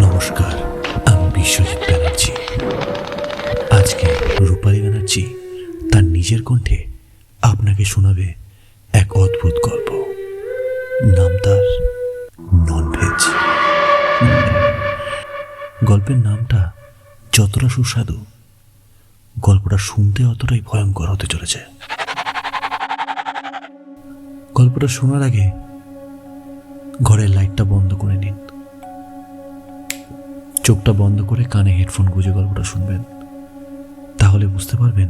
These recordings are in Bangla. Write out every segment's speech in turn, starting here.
নমস্কার, আমি বিশ্বজিৎ ব্যানার্জি। আজকে রূপালী ব্যানার্জি তার নিজের কণ্ঠে আপনাকে শোনাবে এক অদ্ভুত গল্প। নাম তার ননভেজ। গল্পের নামটা যতটা সুস্বাদু, গল্পটা শুনতে অতটাই ভয়ঙ্কর হতে চলেছে। গল্পটা শোনার আগে ঘরের লাইটটা বন্ধ করে নিন, চোখটা বন্ধ করে কানে হেডফোন গুঁজে গল্পটা শুনবেন। তাহলে বুঝতে পারবেন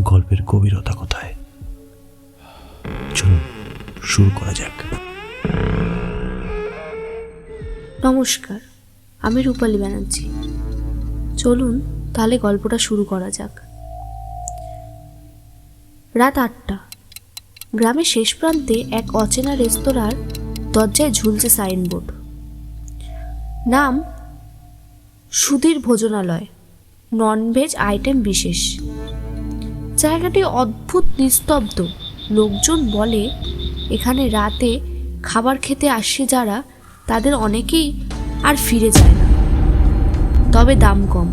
গল্পের গভীরতা কোথায়। চলুন শুরু করা যাক। নমস্কার, আমি রূপালী ব্যানার্জি। চলুন তাহলে গল্পটা শুরু করা যাক। রাত 8টা। গ্রামের শেষ প্রান্তে এক অচেনা রেস্তোরাঁর দরজায় ঝুলছে সাইনবোর্ড। নাম সুধীর ভোজনালয়, ননভেজ আইটেম বিশেষ। জায়গাটি অদ্ভুত নিস্তব্ধ। লোকজন বলে এখানে রাতে খাবার খেতে আসে যারা, তাদের অনেকেই আর ফিরে যায় না। তবে দাম কম,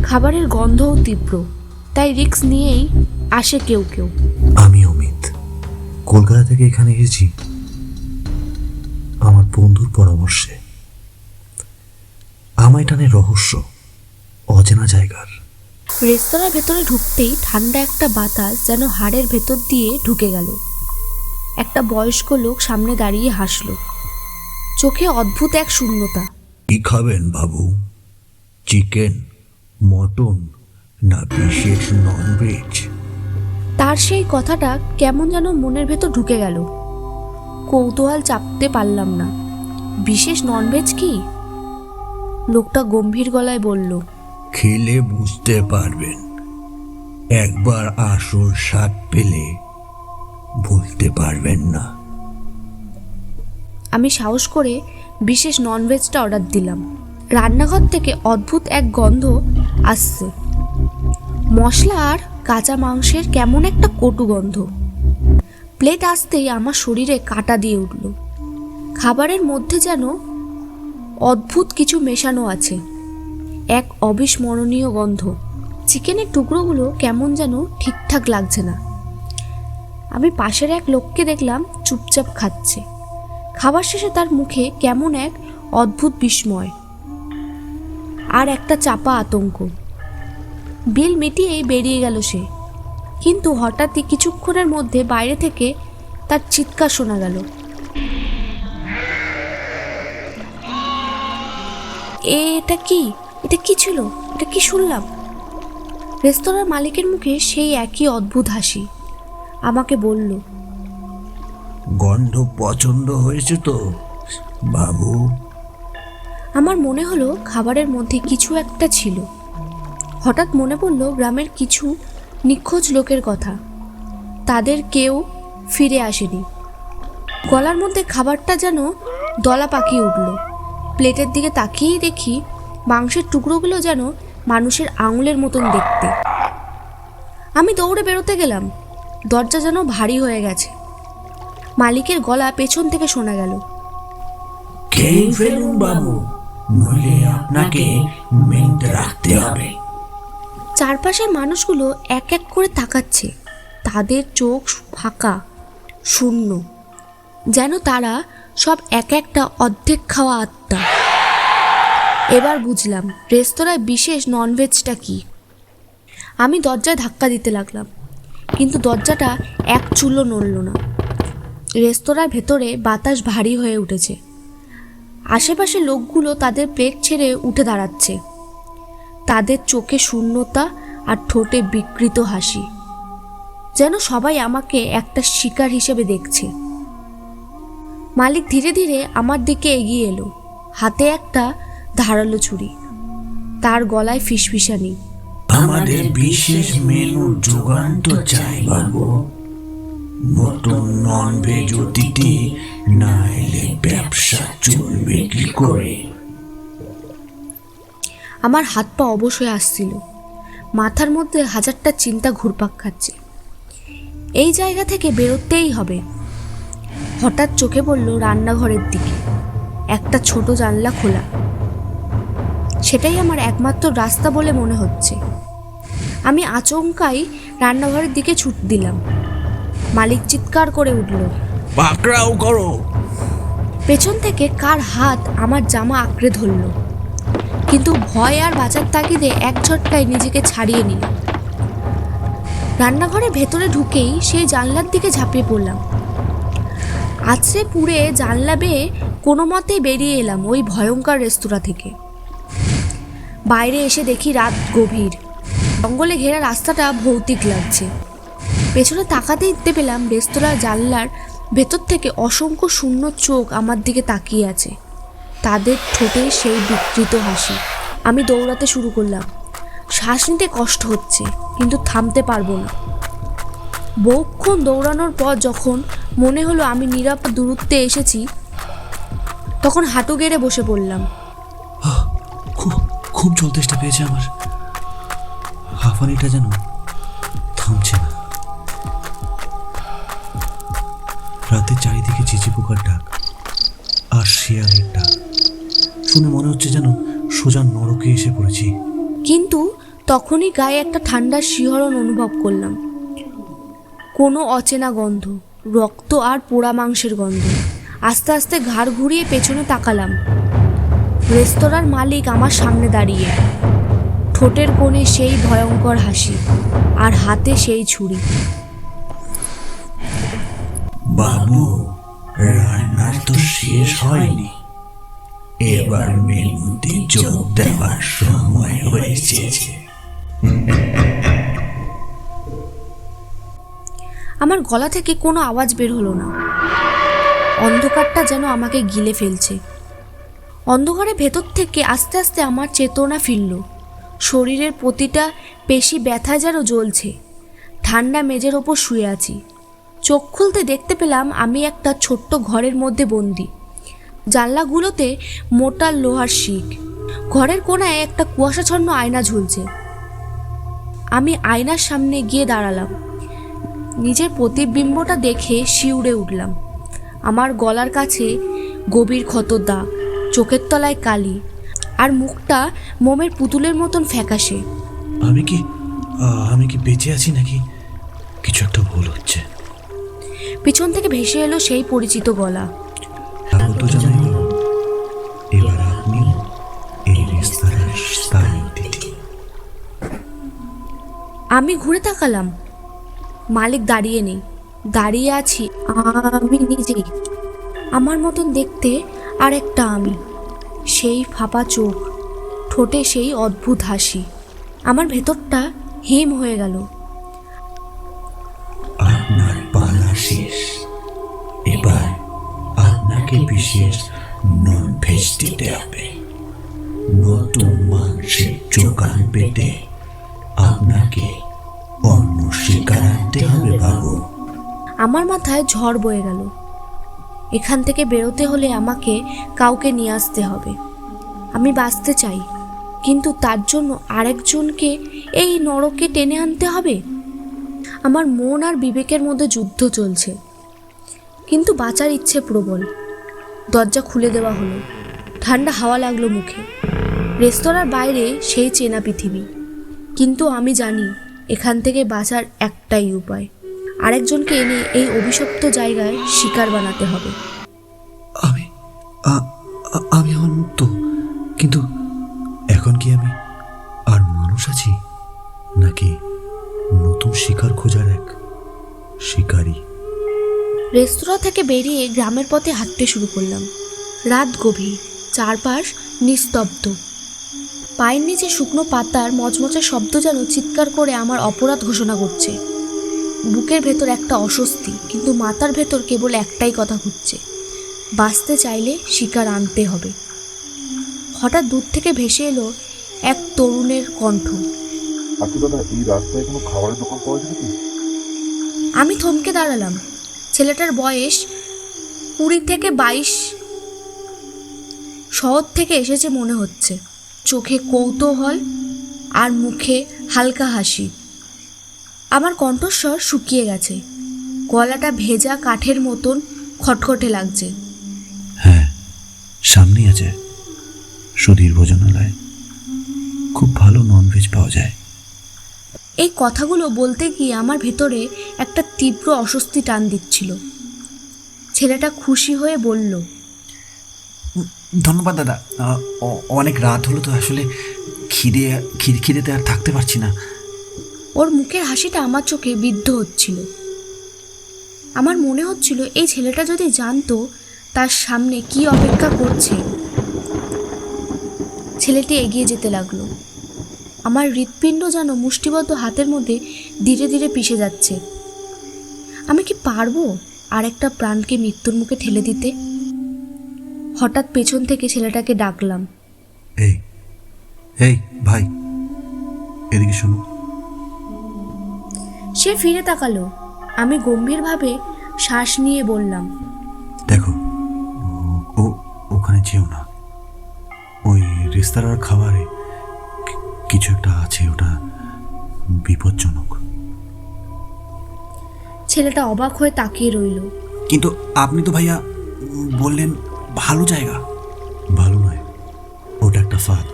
খাবারের গন্ধও তীব্র, তাই রিস্ক নিয়েই আসে কেউ কেউ। আমি অমিত, কলকাতা থেকে এখানে এসেছি আমার বন্ধুর পরামর্শে। আমায় টানে রহস্য, অচেনা জায়গার। রেস্তোরাঁর ভেতরে ঢুকতেই ঠান্ডা একটা বাতাস যেন হাড়ের ভেতর দিয়ে ঢুকে গেল। একটা বয়স্ক লোক সামনে দাঁড়িয়ে হাসল, চোখে অদ্ভুত এক শূন্যতা। কি খাবেন বাবু? চিকেন, মটন না বিশেষ ননভেজ? তার সেই কথাটা কেমন যেন মনের ভেতর ঢুকে গেল। কৌতূহল চাপতে পারলাম না। বিশেষ ননভেজ কি? লোকটা গম্ভীর গলায় বলল, খেলে বুঝতে পারবেন। একবার আসল স্বাদ পেলে ভুলতে পারবেন না। আমি সাহস করে বিশেষ ননভেজটা অর্ডার দিলাম। রান্নাঘর থেকে অদ্ভুত এক গন্ধ আসছে, মশলা আর কাঁচা মাংসের কেমন একটা কটু গন্ধ। প্লেট আসতেই আমার শরীরে কাঁটা দিয়ে উঠল। খাবারের মধ্যে যেন অদ্ভুত কিছু মেশানো আছে, এক অবিস্মরণীয় গন্ধ। চিকেনের টুকরোগুলো কেমন যেন ঠিকঠাক লাগছে না। আমি পাশের এক লোককে দেখলাম চুপচাপ খাচ্ছে। খাবার শেষে তার মুখে কেমন এক অদ্ভুত বিস্ময় আর একটা চাপা আতঙ্ক। বিল মিটিয়েই বেরিয়ে গেল সে, কিন্তু হঠাৎই কিছুক্ষণের মধ্যে বাইরে থেকে তার চিৎকার শোনা গেল, এটা কি? এটা কি ছিল? এটা কি শুনলাম? রেস্তোরাঁর মালিকের মুখে সেই একই অদ্ভুত হাসি। আমাকে বলল, গন্ধ পছন্দ হয়েছে তো বাবু? আমার মনে হলো খাবারের মধ্যে কিছু একটা ছিল। হঠাৎ মনে পড়ল গ্রামের কিছু নিখোঁজ লোকের কথা। তাদের কেউ ফিরে আসেনি। গলার মধ্যে খাবারটা যেন দলা পাকিয়ে উঠল। প্লেটের দিকে তাকিয়েই দেখি মাংসের টুকরোগুলো যেন মানুষের আঙুলের মতন দেখতে। আমি দৌড়ে বেরোতে গেলাম, দরজা যেন ভারী হয়ে গেছে। মালিকের গলা পেছন থেকে শোনা গেল, খেয়ে ফেলুন বাবু, নইলে আপনাকে মেনতে রাখতে হবে। চারপাশের মানুষগুলো এক এক করে তাকাচ্ছে। তাদের চোখ ফাঁকা, শূন্য, যেন তারা সব এক একটা অর্ধেক খাওয়া আত্মা। এবার বুঝলাম রেস্তোরাঁয় বিশেষ ননভেজটা কি। আমি দরজায় ধাক্কা দিতে লাগলাম, কিন্তু দরজাটা এক চুলও নড়ল না। রেস্তোরাঁর ভেতরে বাতাস ভারী হয়ে উঠেছে। আশেপাশে লোকগুলো তাদের প্লেট ছেড়ে উঠে দাঁড়াচ্ছে। তাদের চোখে শূন্যতা আর ঠোঁটে বিকৃত হাসি, যেন সবাই আমাকে একটা শিকার হিসেবে দেখছে। মালিক ধীরে ধীরে আমার দিকে এগিয়ে এলো, হাতে একটা ধারালো ছুরি, তার গলায় ফিসফিসানি। আমাদের বিশেষ মেনু জোগান তো চাই বাবু। নতুন ননভেজ অতিথি না এলে ব্যবসা চলবে কি করে? আমার হাত পা অবশ হয়ে আসছিল, মাথার মধ্যে হাজারটা চিন্তা ঘুরপাক খাচ্ছে। এই জায়গা থেকে বেরোতেই হবে। হঠাৎ চোখে পড়ল রান্নাঘরের দিকে একটা ছোট জানলা খোলা। সেটাই আমার একমাত্র রাস্তা বলে মনে হচ্ছে। আমি আচমকাই রান্নাঘরের দিকে ছুট দিলাম। মালিক চিৎকার করে উঠল, পাকড়াও করো। পেছন থেকে কার হাত আমার জামা আঁকড়ে ধরল, কিন্তু ভয় আর বাঁচার তাগিদে এক ঝটকায় নিজেকে ছাড়িয়ে নিলাম। রান্নাঘরের ভেতরে ঢুকেই সেই জানলার দিকে ঝাঁপিয়ে পড়লাম। আছড়ে পুড়ে জানলা বেয়ে কোনো মতেই বেরিয়ে এলাম ওই ভয়ঙ্কর রেস্তোরাঁ থেকে। বাইরে এসে দেখি রাত গভীর, জঙ্গলে ঘেরা রাস্তাটা ভৌতিক লাগছে। পেছনে তাকাতেই দেখতে পেলাম রেস্তোরাঁর জানলার ভেতর থেকে অসংখ্য শূন্য চোখ আমার দিকে তাকিয়ে আছে, তাদের ঠোঁটে সেই বিকৃত হাসি। আমি দৌড়াতে শুরু করলাম। শ্বাস নিতে কষ্ট হচ্ছে, কিন্তু থামতে পারবো না। বহুক্ষণ দৌড়ানোর পর যখন মনে হলো আমি নিরাপদ দূরত্বে এসেছি, তখন হাঁটু গেড়ে বসে পড়লাম। খুব জল তেষ্টা পেয়েছে আমার। হাঁফানিটা যেন থামছে না। রাতে চারিদিকে চিচি পোকার ডাক আর শিয়ালের ডাক শুনে মনে হচ্ছে যেন সোজা নরকে এসে পড়েছি। কিন্তু তখনই গায়ে একটা ঠান্ডার শিহরণ অনুভব করলাম। কোনো অচেনা গন্ধ, রক্ত আর পোড়া মাংসের গন্ধ। আস্তে আস্তে ঘাড় ঘুরিয়ে পেছনে তাকালাম। রেস্তোরাঁর মালিক আমার সামনে দাঁড়িয়ে, ঠোঁটের কোণে সেই ভয়ঙ্কর হাসি আর হাতে সেই ছুরি। বাবু, রান্নার তো শেষ হয়নি, এবার মেনুতে যোগ দেওয়ার সময় হয়েছে। আমার গলা থেকে কোনো আওয়াজ বের হলো না। অন্ধকারটা যেন আমাকে গিলে ফেলছে। অন্ধকারের ভেতর থেকে আস্তে আস্তে আমার চেতনা ফিরল। শরীরের প্রতিটা পেশি ব্যথা যেন জ্বলছে। ঠান্ডা মেঝের ওপর শুয়ে আছি। চোখ খুলতে দেখতে পেলাম আমি একটা ছোট্ট ঘরের মধ্যে বন্দি। জানলাগুলোতে মোটা লোহার শিক। ঘরের কোণায় একটা কুয়াশাচ্ছন্ন আয়না ঝুলছে। আমি আয়নার সামনে গিয়ে দাঁড়ালাম। নিজের প্রতিবিম্বটা দেখে শিউরে উঠলাম। আমার গলার কাছে গভীর ক্ষতর দাগ, চোখের তলায় কালি, আর মুখটা মোমের পুতুলের মতন ফ্যাকাশে। আমি কি বেঁচে আছি নাকি কিছু একটা ভুল হচ্ছে? পিছন থেকে ভেসে এলো সেই পরিচিত গলা, তো জানাই হলো, এবার আপনি এই রেস্তোরাঁর স্থায়ী অতিথি। আমি ঘুরে তাকালাম। মালিক দাঁড়িয়ে নেই, দাঁড়িয়ে আছি আমি নিজেই। আমার মতন দেখতে আর একটা আমি, সেই ফাঁপা চোখ, ঠোঁটে সেই অদ্ভুত হাসি। আমার ভেতরটা হিম হয়ে গেল। আপনার পালা শেষ, এবার আপনাকে বিশেষ নন ভেজ দিতে হবে। নতুন মাংসের যোগান পেতে আপনাকে অন্য শিকার আনতে হবে বাবু। আমার মাথায় ঝড় বয়ে গেল। এখান থেকে বেরোতে হলে আমাকে কাউকে নিয়ে আসতে হবে। আমি বাঁচতে চাই, কিন্তু তার জন্য আরেকজনকে এই নরকে টেনে আনতে হবে। আমার মন আর বিবেকের মধ্যে যুদ্ধ চলছে, কিন্তু বাঁচার ইচ্ছে প্রবল। দরজা খুলে দেওয়া হলো। ঠান্ডা হাওয়া লাগলো মুখে। রেস্তোরাঁর বাইরে সেই চেনা পৃথিবী, কিন্তু আমি জানি এখান থেকে বাঁচার একটাই উপায়, আরেকজনকে এনে এই অভিশপ্ত জায়গায় শিকার বানাতে হবে। আমি এখন মুক্ত, কিন্তু এখন কি আমি আর মানুষ আছি, নাকি নতুন শিকার খোঁজার এক শিকারী? রেস্তোরাঁ থেকে বেরিয়ে গ্রামের পথে হাঁটতে শুরু করলাম। রাত গভীর, চারপাশ নিস্তব্ধ। পায়ের নিচে শুকনো পাতার মচমচে শব্দ যেন চিৎকার করে আমার অপরাধ ঘোষণা করছে। বুকের ভেতর একটা অস্বস্তি, কিন্তু মাথার ভেতর কেবল একটাই কথা ঘুরছে, বাঁচতে চাইলে শিকার আনতে হবে। হঠাৎ দূর থেকে ভেসে এলো এক তরুণের কণ্ঠ। আচ্ছা দাদা, এই রাস্তায় কোনো খাবারের দোকান পাওয়া যাবে কি? আমি থমকে দাঁড়ালাম। ছেলেটার বয়স 20 থেকে 22। শহর থেকে এসেছে মনে হচ্ছে। চোখে কৌতূহল আর মুখে হালকা হাসি। আমার কণ্ঠস্বর শুকিয়ে গেছে, গলাটা ভেজা কাঠের মতন খটখটে লাগছে। হ্যাঁ, সামনেই আছে সুধীর ভোজনালয়, খুব ভালো ননভেজ পাওয়া যায়। এই কথাগুলো বলতে গিয়ে আমার ভেতরে একটা তীব্র অস্বস্তি টান দিচ্ছিল। ছেলেটা খুশি হয়ে বলল, ধন্যবাদ দাদা, অনেক রাত হলো তো, আসলে খিদেতে আর থাকতে পারছি না। ওর মুখের হাসিটা আমার চোখে বিদ্ধ হচ্ছিল। আমার মনে হচ্ছিল এই ছেলেটা যদি জানতো তার সামনে কি অপেক্ষা করছে। ছেলেটি এগিয়ে যেতে লাগলো। আমার হৃৎপিণ্ড যেন মুষ্টিবদ্ধ হাতের মধ্যে ধীরে ধীরে পিষে যাচ্ছে। আমি কি পারবো আর একটা প্রাণকে মৃত্যুর মুখে ঠেলে দিতে? হঠাৎ পেছন থেকে ছেলেটাকে ডাকলাম, এই এই ভাই, এদিকে শোনো। সে ফিরে তাকালো। আমি গম্ভীরভাবে শ্বাস নিয়ে বললাম, দেখো, ওখানে যেও না। ওই রেস্তোরাঁর খাবারে কিছু একটা আছে, ওটা বিপজ্জনক। ছেলেটা অবাক হয়ে তাকিয়ে রইল। কিন্তু আপনি তো ভাইয়া বললেন ভালো জায়গা। ভালো নয়, ওটা একটা ফাঁদ,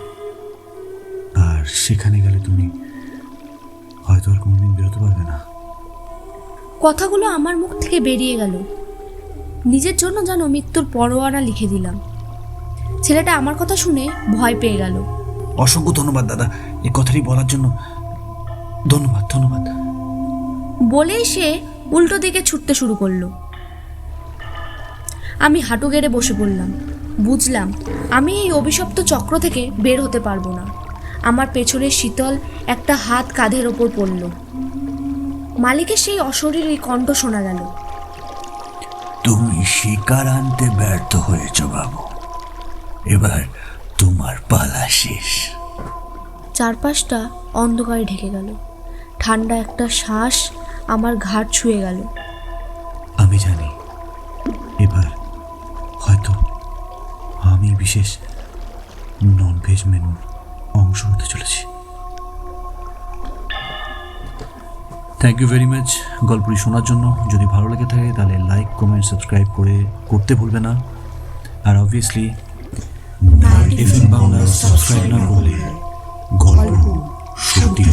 আর সেখানে গেলে তুমি হয়তো আর কোনোদিন বেরোতে পারবে না। কথাগুলো আমার মুখ থেকে বেরিয়ে গেল। নিজের জন্য যেন মৃত্যুর পরোয়ানা লিখে দিলাম। ছেলেটা আমার কথা শুনে ভয় পেয়ে গেল। অসংখ্য ধন্যবাদ দাদা, এই কথাটি বলার জন্য। ধন্যবাদ ধন্যবাদ। বলেই সে উল্টো দিকে ছুটতে শুরু করলো। আমি হাঁটু গেড়ে বসে পড়লাম। বুঝলাম আমি এই অভিশপ্ত চক্র থেকে বের হতে পারবো না। আমার পেছনে শীতল একটা হাত কাঁধের ওপর পড়ল। মালিকের সেই অশরীরী কণ্ঠ শোনা গেল, তুমি শিকার আনতে ব্যর্থ হয়েছ বাবু, এবার তোমার পালা শেষ। চারপাশটা অন্ধকারে ঢেকে গেল। ঠান্ডা একটা শ্বাস আমার ঘাড় ছুঁয়ে গেল। আমি জানি এবার হয়তো আমি বিশেষ ননভেজ মেনুর অংশ হতে চলেছি। থ্যাংক ইউ ভেরি মাচ গল্পটি শোনার জন্য। যদি ভালো লেগে থাকে তাহলে লাইক, কমেন্ট, সাবস্ক্রাইব করতে ভুলবে না। আর অবভিয়াসলি এফএম বাংলা সাবস্ক্রাইব না করলে গল্প সত্যি